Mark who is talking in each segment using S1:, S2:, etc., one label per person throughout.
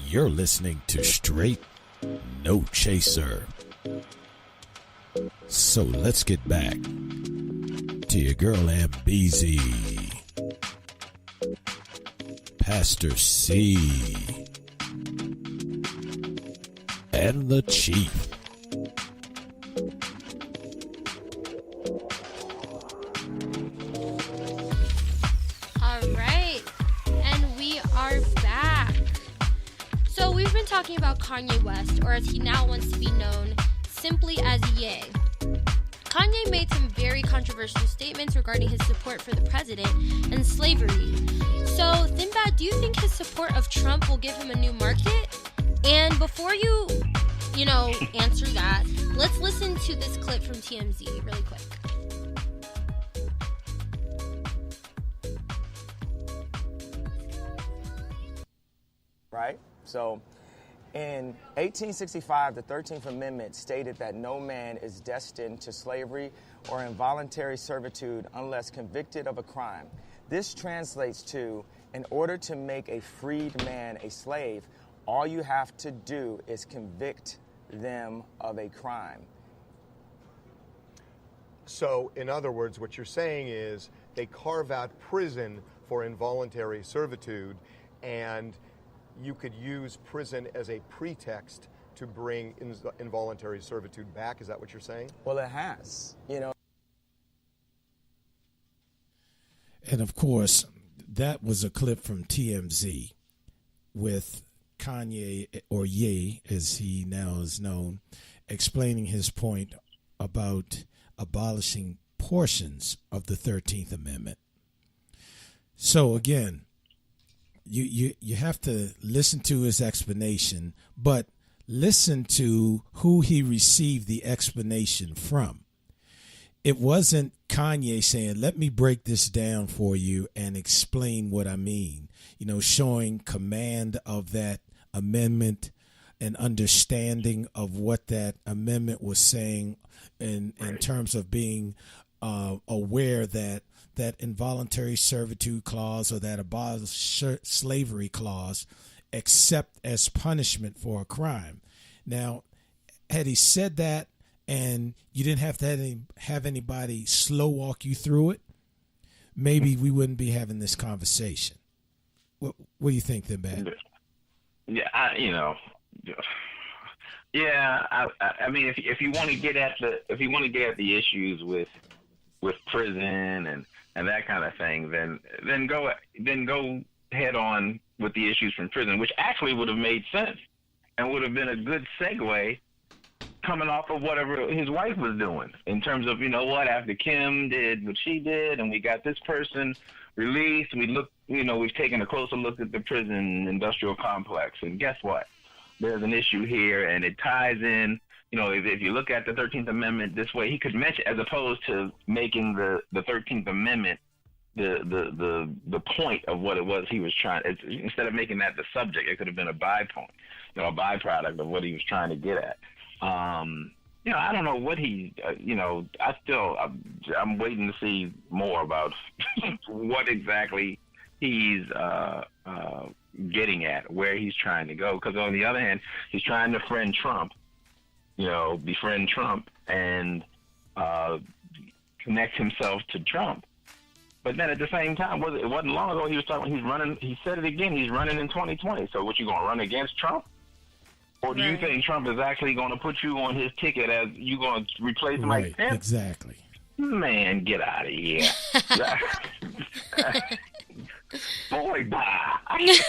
S1: You're listening to Straight No Chaser. So let's get back to your girl MBZ, Pastor C, and the Chief.
S2: All right, and we are back. So we've been talking about Kanye West, or as he now wants to be known, simply as Ye. Kanye made some very controversial statements regarding his support for the president and slavery. So, Thinbad, do you think his support of Trump will give him a new market? And before you answer that, let's listen to this clip from TMZ really quick.
S3: Right? So, in 1865, the 13th Amendment stated that no man is destined to slavery or involuntary servitude unless convicted of a crime. This translates to, in order to make a freed man a slave, all you have to do is convict them of a crime.
S4: So, in other words, what you're saying is they carve out prison for involuntary servitude, and you could use prison as a pretext to bring involuntary servitude back. Is that what you're saying?
S3: Well, it has,
S1: And of course, that was a clip from TMZ with Kanye, or Ye, as he now is known, explaining his point about abolishing portions of the 13th Amendment. So again, you have to listen to his explanation, but listen to who he received the explanation from. It wasn't Kanye saying, let me break this down for you and explain what I mean, showing command of that amendment and understanding of what that amendment was saying in terms of being aware that involuntary servitude clause or that abolish slavery clause except as punishment for a crime. Now, had he said that and you didn't have to have anybody slow walk you through it, maybe we wouldn't be having this conversation. What do you think, then, Ben?
S5: Yeah, I mean, if you want to get at the issues with prison and that kind of thing, then go head on with the issues from prison, which actually would have made sense and would have been a good segue coming off of whatever his wife was doing in terms of, after Kim did what she did and we got this person released, we've taken a closer look at the prison industrial complex, and guess what? There's an issue here, and it ties in. If you look at the 13th Amendment this way, he could mention, as opposed to making the 13th Amendment the point of what it was he was trying. Instead of making that the subject, it could have been a bypoint, a byproduct of what he was trying to get at. I don't know what he, I'm waiting to see more about what exactly he's getting at, where he's trying to go. Because on the other hand, he's trying to befriend Trump and connect himself to Trump. But then at the same time, it wasn't long ago he was talking, he's running, he said it again, he's running in 2020. So what, you going to run against Trump? Or do you think Trump is actually going to put you on his ticket as you going to replace Mike Pence?
S1: Exactly.
S5: Man, get out of here. Boy, bye. I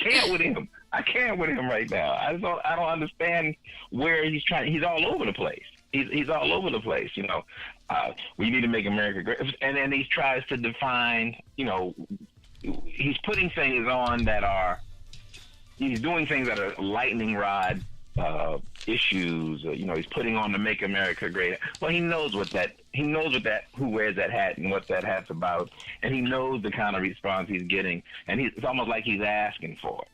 S5: can't with him. I can't with him right now. I don't understand where he's trying. He's all over the place. He's all over the place. We need to make America great. And then he tries to define, he's putting things on that are, he's doing things that are lightning rod issues. He's putting on the Make America Great. Well, he knows who wears that hat and what that hat's about, and he knows the kind of response he's getting, and it's almost like he's asking for it.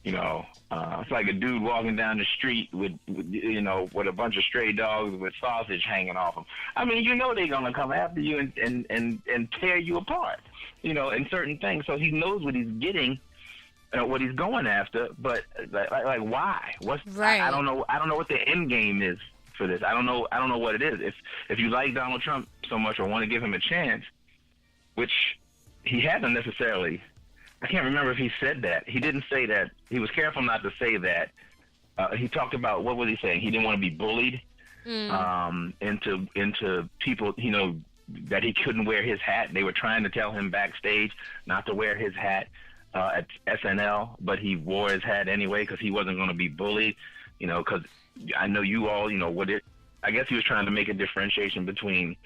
S5: It's like a dude walking down the street with a bunch of stray dogs with sausage hanging off him. I mean, they're gonna come after you and tear you apart, in certain things. So he knows what he's getting what he's going after, but like why? What's
S2: right?
S5: I don't know. I don't know what the end game is for this. I don't know what it is. If you like Donald Trump so much or want to give him a chance, which he hasn't necessarily. I can't remember if he said that. He didn't say that. He was careful not to say that. He talked about, what was he saying? He didn't want to be bullied into people, that he couldn't wear his hat. They were trying to tell him backstage not to wear his hat at SNL, but he wore his hat anyway because he wasn't going to be bullied, because I know you all, I guess he was trying to make a differentiation between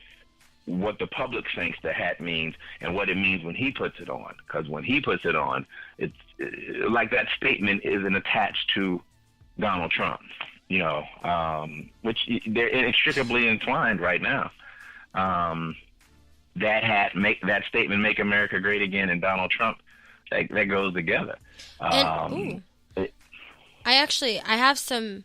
S5: what the public thinks the hat means and what it means when he puts it on. Because when he puts it on, it's like that statement isn't attached to Donald Trump, which they're inextricably entwined right now. That statement, "Make America Great Again," and Donald Trump, that goes together.
S2: I have some,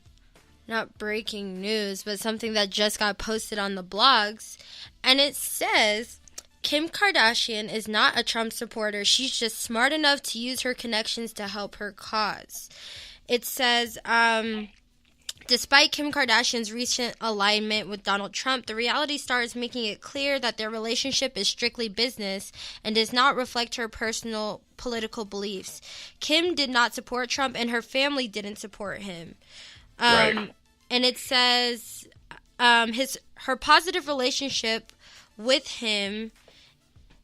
S2: not breaking news, but something that just got posted on the blogs, and it says Kim Kardashian is not a Trump supporter. She's just smart enough to use her connections to help her cause. It says, despite Kim Kardashian's recent alignment with Donald Trump, the reality star is making it clear that their relationship is strictly business and does not reflect her personal political beliefs. Kim did not support Trump, and her family didn't support him.
S5: Right.
S2: And it says her positive relationship with him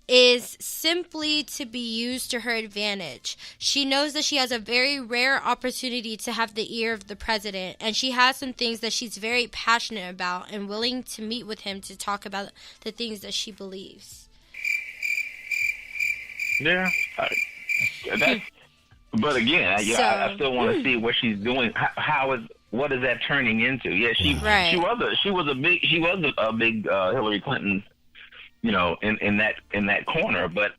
S2: is simply to be used to her advantage. She knows that she has a very rare opportunity to have the ear of the president, and she has some things that she's very passionate about and willing to meet with him to talk about the things that she believes.
S5: Yeah. But again, I still want to see what she's doing. What is that turning into? Yeah, she was a big Hillary Clinton, in that corner. But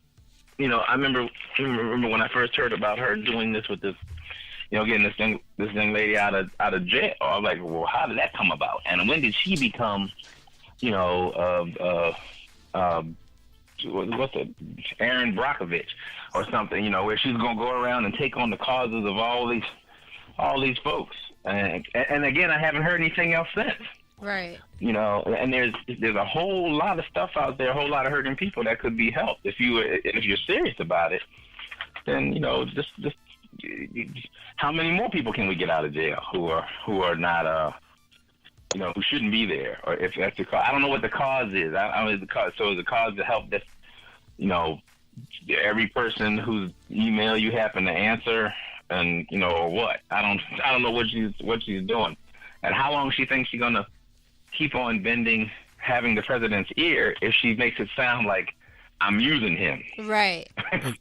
S5: I remember when I first heard about her doing this with this, getting this young lady out of jail. I was like, well, how did that come about? And when did she become, what's it, Aaron Brockovich or something? Where she's gonna go around and take on the causes of all these folks. And again, I haven't heard anything else since.
S2: Right.
S5: And there's a whole lot of stuff out there, a whole lot of hurting people that could be helped if you're serious about it. Then just how many more people can we get out of jail who are not who shouldn't be there, or if that's the cause? I don't know what the cause is. I don't know the cause. So is the cause to help this? Every person whose email you happen to answer. And or what? I don't know what she's doing, and how long she thinks she's gonna keep on having the president's ear if she makes it sound like I'm using him. Right.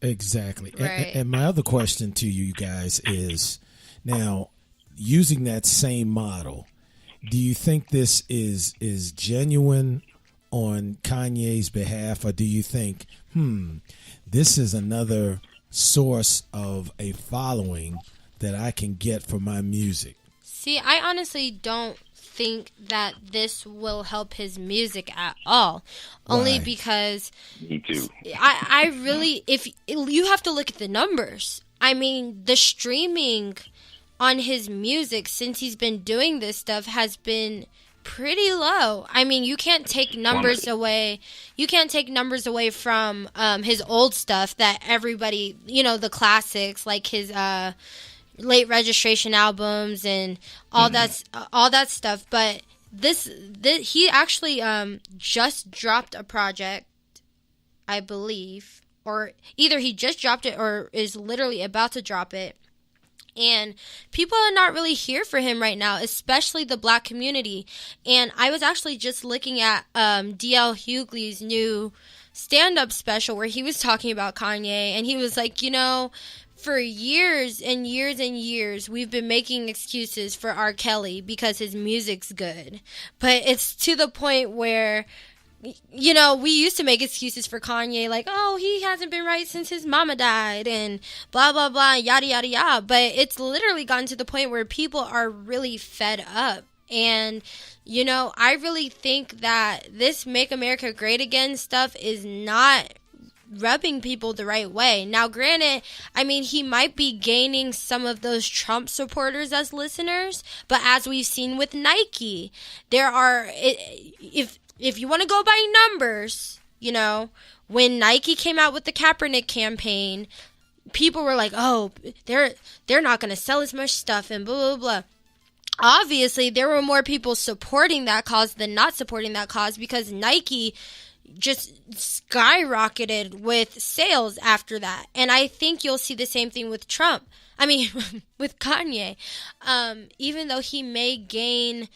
S1: Exactly.
S2: Right.
S1: And my other question to you guys is, now, using that same model, do you think this is genuine on Kanye's behalf, or do you think, this is another source of a following that I can get for my music?
S2: See, I honestly don't think that this will help his music at all.
S1: Why?
S2: Only because
S5: me too.
S2: I really, if you have to look at the numbers. I mean, the streaming on his music since he's been doing this stuff has been pretty low. I mean, you can't take numbers away. You can't take numbers away from his old stuff that everybody, the classics like his late registration albums and all that stuff. But this he actually just dropped a project, I believe, or either he just dropped it or is literally about to drop it. And people are not really here for him right now, especially the black community. And I was actually just looking at D.L. Hughley's new stand-up special where he was talking about Kanye. And he was like, for years and years and years, we've been making excuses for R. Kelly because his music's good. But it's to the point where, we used to make excuses for Kanye, like, oh, he hasn't been right since his mama died and blah, blah, blah, yada, yada, yada. But it's literally gotten to the point where people are really fed up. And, I really think that this Make America Great Again stuff is not rubbing people the right way. Now, granted, I mean, he might be gaining some of those Trump supporters as listeners, but as we've seen with Nike, there are, if you want to go by numbers, you know, when Nike came out with the Kaepernick campaign, people were like, oh, they're not going to sell as much stuff and blah, blah, blah. Obviously, there were more people supporting that cause than not supporting that cause because Nike just skyrocketed with sales after that. And I think you'll see the same thing with Trump. I mean, with Kanye. Even though he may gain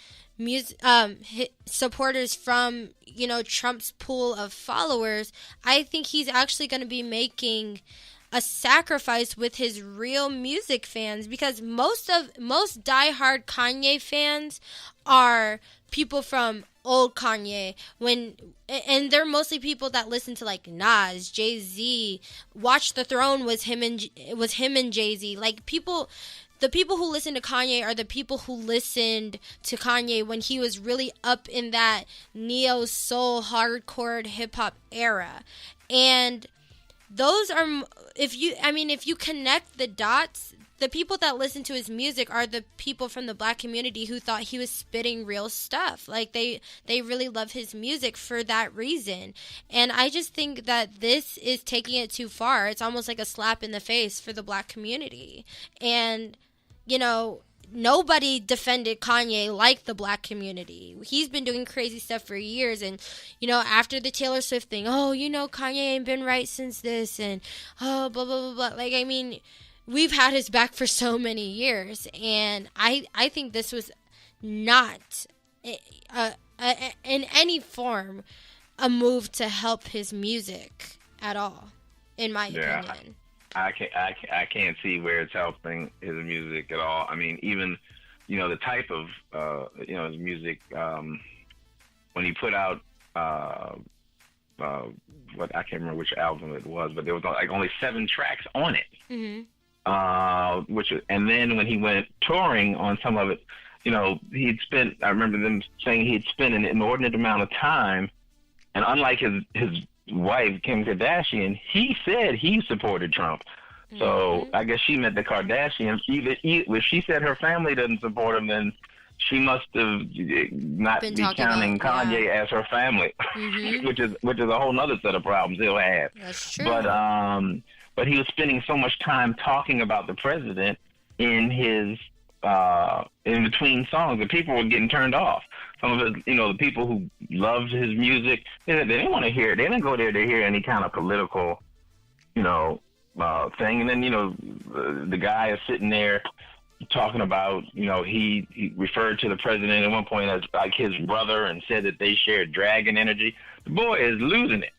S2: supporters from, you know, Trump's pool of followers, I think he's actually going to be making a sacrifice with his real music fans, because most diehard Kanye fans are people from old Kanye, and they're mostly people that listen to like Nas, Jay-Z. Watch the Throne was him and Jay-Z. Like the people who listen to Kanye are the people who listened to Kanye when he was really up in that neo soul hardcore hip hop era. And those are, if you connect the dots, the people that listen to his music are the people from the Black community who thought he was spitting real stuff. Like they really love his music for that reason. And I just think that this is taking it too far. It's almost like a slap in the face for the Black community. And, you know, nobody defended Kanye like the Black community. He's been doing crazy stuff for years, and, you know, after the Taylor Swift thing, oh, you know, Kanye ain't been right since this, and oh, blah, blah, blah, blah. Like, I mean, we've had his back for so many years, and I think this was not, in any form, a move to help his music at all, in my opinion.
S5: I can't see where it's helping his music at all. I mean, even, you know, the type of, you know, his music, when he put out, what, I can't remember which album it was, but there was like only 7 tracks on it. Mm-hmm. And then when he went touring on some of it, you know, I remember them saying he'd spent an inordinate amount of time, and unlike his wife, Kim Kardashian, he said he supported Trump. So I guess she meant the Kardashians. If she said her family doesn't support him, then she must have not be counting Kanye as her family, which is a whole other set of problems he'll have.
S2: That's true.
S5: But he was spending so much time talking about the president in his in between songs, and people were getting turned off. Some of the, you know, the people who loved his music, they didn't want to hear it. They didn't go there to hear any kind of political, you know, thing. And then, you know, the guy is sitting there talking about, you know, he referred to the president at one point as like his brother and said that they shared dragon energy. The boy is losing it.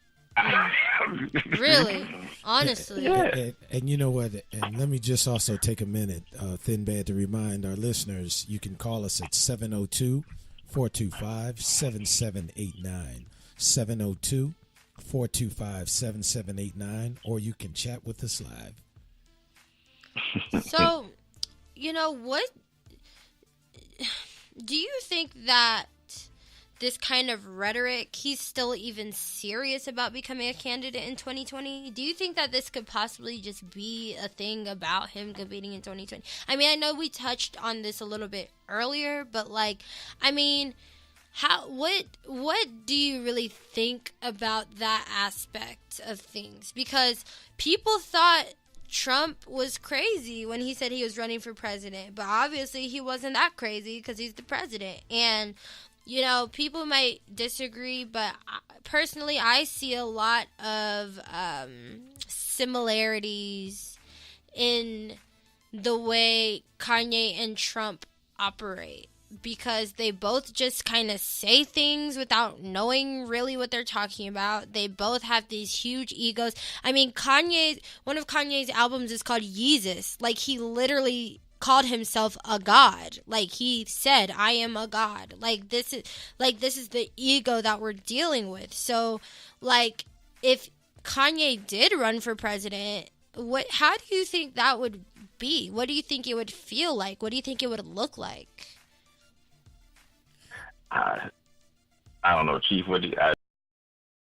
S2: Really? Honestly.
S1: Yeah. And you know what? And let me just also take a minute, Thin Bad, to remind our listeners, you can call us at 702-425-7789. 702-425-7789, or you can chat with us live.
S2: So, you know, what do you think that this kind of rhetoric, he's still even serious about becoming a candidate in 2020? Do you think that this could possibly just be a thing about him competing in 2020? I mean, I know we touched on this a little bit earlier, but like, I mean, what do you really think about that aspect of things? Because people thought Trump was crazy when he said he was running for president, but obviously he wasn't that crazy because he's the president. And, you know, people might disagree, but personally, I see a lot of similarities in the way Kanye and Trump operate, because they both just kind of say things without knowing really what they're talking about. They both have these huge egos. I mean, one of Kanye's albums is called Yeezus. Like, he literally called himself a god. Like, he said, I am a god. Like, this is the ego that we're dealing with. So, like, if Kanye did run for president, how do you think that would be? What do you think it would feel like? What do you think it would look like?
S5: I don't know, Chief.